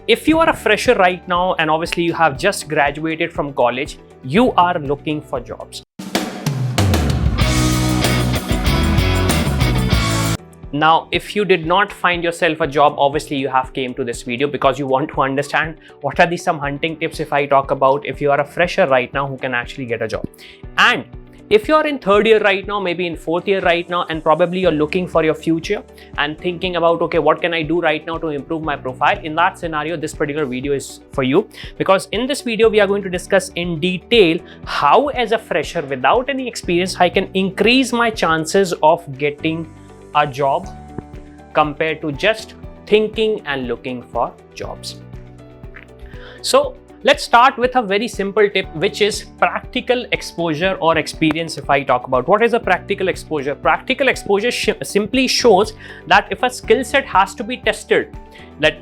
If you are a fresher right now and obviously you have just graduated from college, you are looking for jobs. Now, if you did not find yourself a job, obviously you have came to this video because you want to understand what are some hunting tips if I talk about if you are a fresher right now who can actually get a job. And if you're in third year right now, maybe in fourth year right now, and probably you're looking for your future and thinking about, okay, what can I do right now to improve my profile? In that scenario, this particular video is for you, because in this video, we are going to discuss in detail how as a fresher without any experience, I can increase my chances of getting a job compared to just thinking and looking for jobs. So let's start with a very simple tip, which is practical exposure or experience. If I talk about what is a practical exposure, practical exposure simply shows that if a skill set has to be tested, that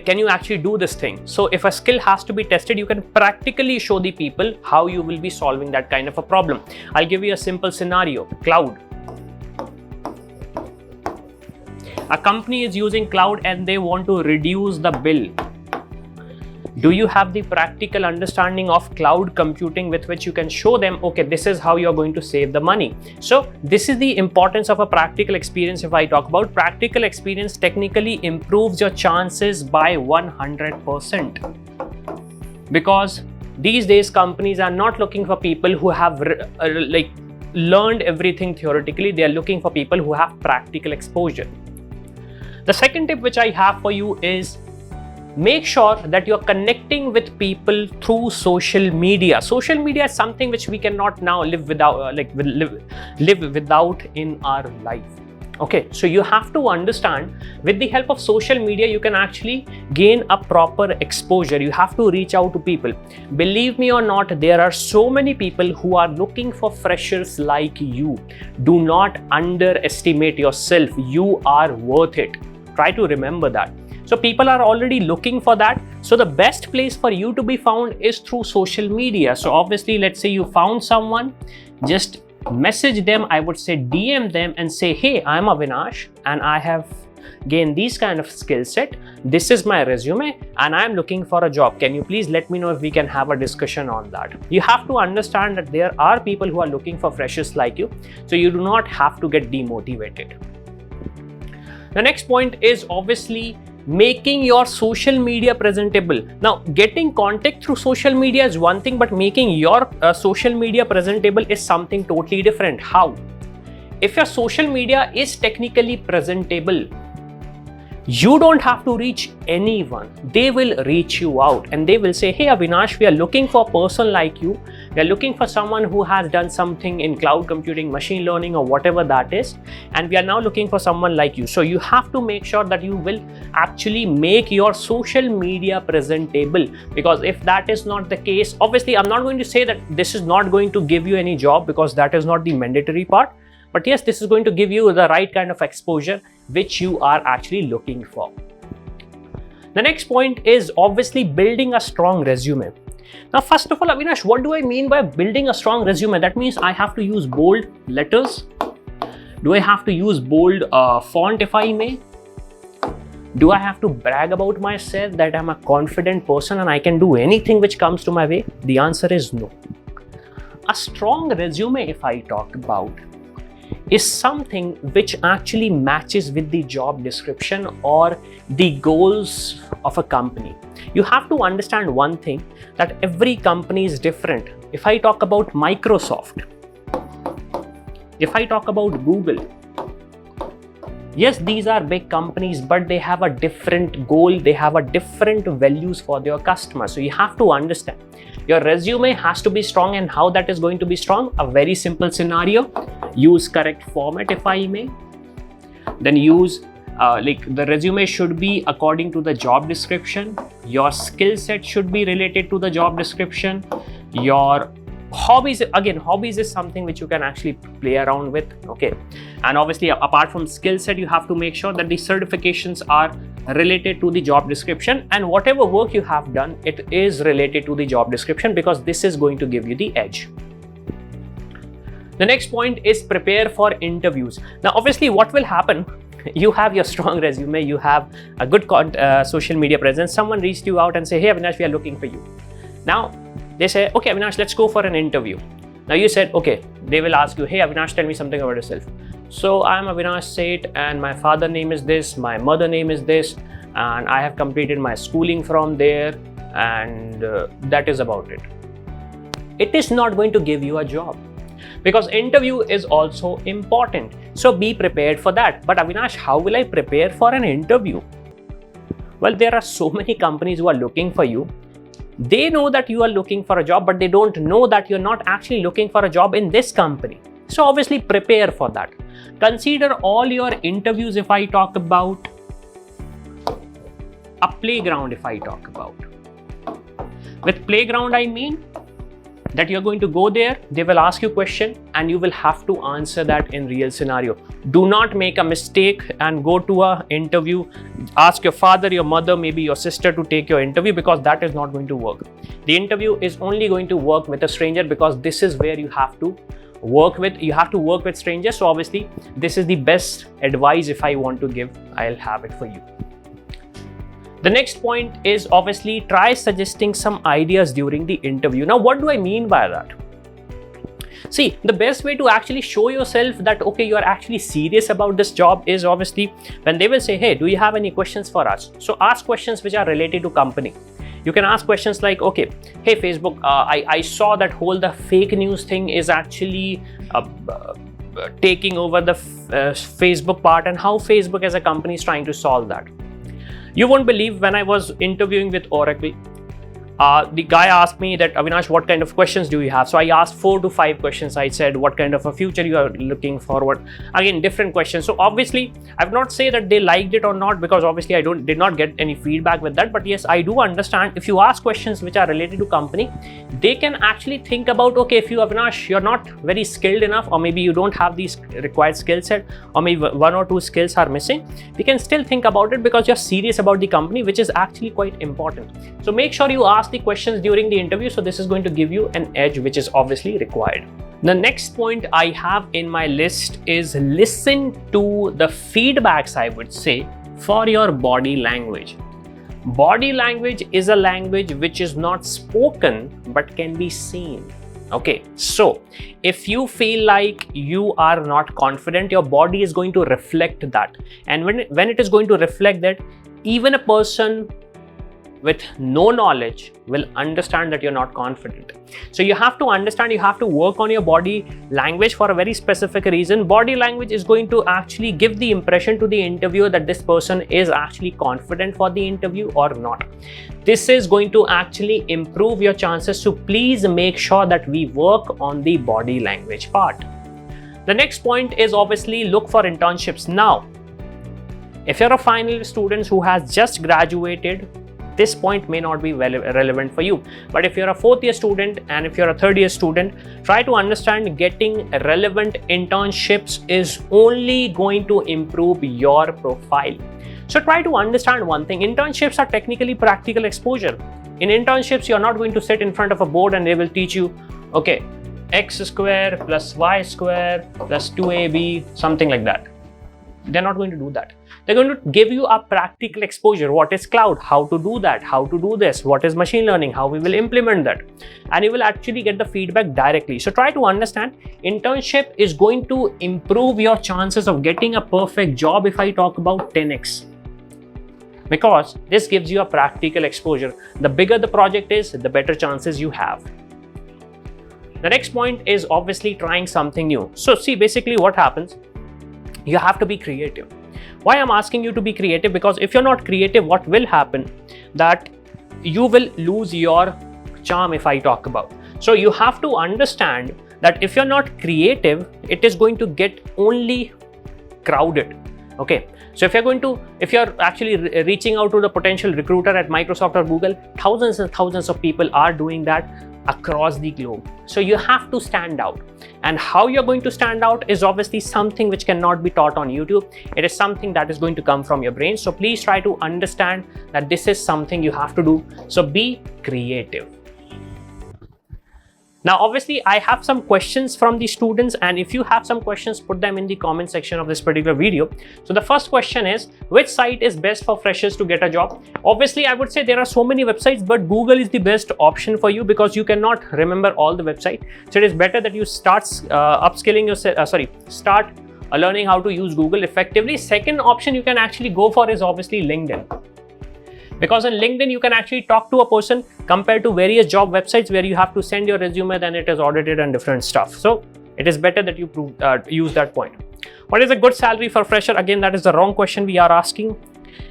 can you actually do this thing? So if a skill has to be tested, you can practically show the people how you will be solving that kind of a problem. I'll give you a simple scenario. Cloud. A company is using cloud and they want to reduce the bill. Do you have the practical understanding of cloud computing with which you can show them, okay, this is how you're going to save the money? So this is the importance of a practical experience. If I talk about practical experience, technically improves your chances by 100%. Because these days companies are not looking for people who have learned everything theoretically. They are looking for people who have practical exposure. The second tip which I have for you is make sure that you're connecting with people through social media. Social media is something which we cannot now live without, live without in our life. Okay, so you have to understand with the help of social media, you can actually gain a proper exposure. You have to reach out to people. Believe me or not, there are so many people who are looking for freshers like you. Do not underestimate yourself. You are worth it. Try to remember that. So people are already looking for that. So the best place for you to be found is through social media. So obviously, let's say you found someone, just message them. I would say DM them and say, hey, I'm Avinash and I have gained these kind of skill set. This is my resume and I'm looking for a job. Can you please let me know if we can have a discussion on that? You have to understand that there are people who are looking for freshers like you. So you do not have to get demotivated. The next point is obviously making your social media presentable. Now, getting contact through social media is one thing, but making your social media presentable is something totally different. How? If your social media is technically presentable, you don't have to reach anyone. They will reach you out and they will say, hey Avinash, we are looking for a person like you. We are looking for someone who has done something in cloud computing, machine learning or whatever that is. And we are now looking for someone like you. So you have to make sure that you will actually make your social media presentable, because if that is not the case, obviously I'm not going to say that this is not going to give you any job, because that is not the mandatory part. But yes, this is going to give you the right kind of exposure which you are actually looking for. The next point is obviously building a strong resume. Now, first of all, Avinash, what do I mean by building a strong resume? That means I have to use bold letters. Do I have to use bold font if I may? Do I have to brag about myself that I'm a confident person and I can do anything which comes to my way? The answer is no. A strong resume, if I talk about, is something which actually matches with the job description or the goals of a company. You have to understand one thing, that every company is different. If I talk about Microsoft, if I talk about Google, yes, these are big companies, but they have a different goal. They have a different values for their customers. So you have to understand your resume has to be strong, and how that is going to be strong. A very simple scenario: use correct format, if I may. Then use the resume should be according to the job description. Your skill set should be related to the job description. Your hobbies, again, hobbies is something which you can actually play around with. Okay, and obviously apart from skill set, you have to make sure that the certifications are related to the job description, and whatever work you have done, it is related to the job description, because this is going to give you the edge. The next point is prepare for interviews. Now, obviously what will happen you have your strong resume, you have a good social media presence, someone reached you out and say, hey Avinash, we are looking for you. Now they say, okay Avinash, let's go for an interview. Now you said, okay, they will ask you, hey Avinash, tell me something about yourself. So I'm Avinash Seth and my father name is this, my mother name is this, and I have completed my schooling from there, and that is about it. It is not going to give you a job, because interview is also important. So be prepared for that. But Avinash, how will I prepare for an interview? Well, there are so many companies who are looking for you. They know that you are looking for a job, but they don't know that you're not actually looking for a job in this company. So obviously prepare for that. Consider all your interviews, if I talk about a playground, if I talk about. With playground, I mean that you're going to go there, they will ask you a question and you will have to answer that in real scenario. Do not make a mistake and go to an interview, ask your father, your mother, maybe your sister to take your interview, because that is not going to work. The interview is only going to work with a stranger, because this is where you have to work with strangers. So obviously this is the best advice if I want to give, I'll have it for you. The next point is obviously try suggesting some ideas during the interview. Now, what do I mean by that? See, the best way to actually show yourself that, okay, you are actually serious about this job is obviously when they will say, hey, do you have any questions for us? So ask questions which are related to company. You can ask questions like, okay, hey Facebook, I saw that the fake news thing is actually taking over the Facebook part, and how Facebook as a company is trying to solve that. You won't believe, when I was interviewing with Oracle, the guy asked me that, Avinash, what kind of questions do you have? So I asked 4 to 5 questions. I said, what kind of a future you are looking forward? Again, different questions. So obviously, I would not say that they liked it or not, because obviously I did not get any feedback with that. But yes, I do understand if you ask questions which are related to company, they can actually think about, okay, if you, Avinash, you're not very skilled enough, or maybe you don't have these required skill set, or maybe 1 or 2 skills are missing, we can still think about it because you're serious about the company, which is actually quite important. So make sure you ask the questions during the interview. So this is going to give you an edge, which is obviously required. The next point I have in my list is listen to the feedbacks, I would say, for your body language. Body language is a language which is not spoken but can be seen. Okay, so if you feel like you are not confident, your body is going to reflect that. And when it is going to reflect that, even a person with no knowledge will understand that you're not confident. So you have to understand, you have to work on your body language for a very specific reason. Body language is going to actually give the impression to the interviewer that this person is actually confident for the interview or not. This is going to actually improve your chances. So please make sure that we work on the body language part. The next point is obviously look for internships. Now, if you're a final student who has just graduated, this point may not be relevant for you. But if you're a 4th year student and if you're a 3rd year student, try to understand getting relevant internships is only going to improve your profile. So try to understand one thing. Internships are technically practical exposure. In internships, you're not going to sit in front of a board and they will teach you, okay, x square plus y square plus 2ab, something like that. They're not going to do that. They're going to give you a practical exposure. What is cloud? How to do that? How to do this? What is machine learning? How we will implement that? And you will actually get the feedback directly. So try to understand, internship is going to improve your chances of getting a perfect job if I talk about 10x. Because this gives you a practical exposure. The bigger the project is, the better chances you have. The next point is obviously trying something new. So see, basically what happens, you have to be creative. Why I'm asking you to be creative? Because if you're not creative, what will happen? That you will lose your charm if I talk about. So you have to understand that if you're not creative, it is going to get only crowded. Okay. So if you're actually reaching out to the potential recruiter at Microsoft or Google, thousands and thousands of people are doing that across the globe. So you have to stand out. And how you're going to stand out is obviously something which cannot be taught on YouTube. It is something that is going to come from your brain. So please try to understand that this is something you have to do. So be creative. Now, obviously, I have some questions from the students, and if you have some questions, put them in the comment section of this particular video. So the first question is, which site is best for freshers to get a job? Obviously, I would say there are so many websites, but Google is the best option for you because you cannot remember all the website. So it is better that you start upskilling yourself, start learning how to use Google effectively. Second option you can actually go for is obviously LinkedIn. Because on LinkedIn, you can actually talk to a person compared to various job websites where you have to send your resume, then it is audited and different stuff. So it is better that you use that point. What is a good salary for fresher? Again, that is the wrong question we are asking.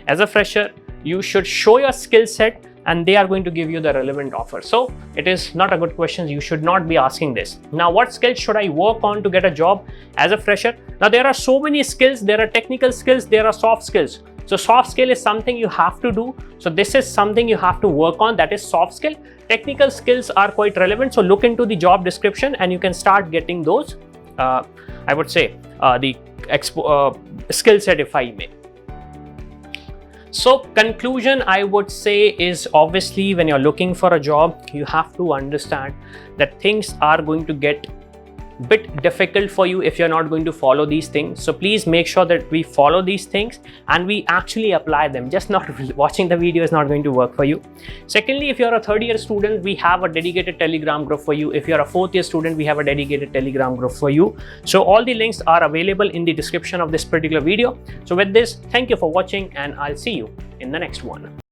As a fresher, you should show your skill set and they are going to give you the relevant offer. So it is not a good question. You should not be asking this. Now, what skills should I work on to get a job as a fresher? Now, there are so many skills. There are technical skills. There are soft skills. So soft skill is something you have to do. So this is something you have to work on, that is soft skill. Technical skills are quite relevant. So look into the job description and you can start getting those, I would say, the skill set, if I may. So conclusion, I would say, is obviously when you're looking for a job, you have to understand that things are going to get bit difficult for you if you're not going to follow these things. So please make sure that we follow these things and we actually apply them. Just not watching the video is not going to work for you. Secondly, if you're a third year student, we have a dedicated Telegram group for you. If you're a fourth year student, we have a dedicated Telegram group for you. So all the links are available in the description of this particular video. So with this, thank you for watching and I'll see you in the next one.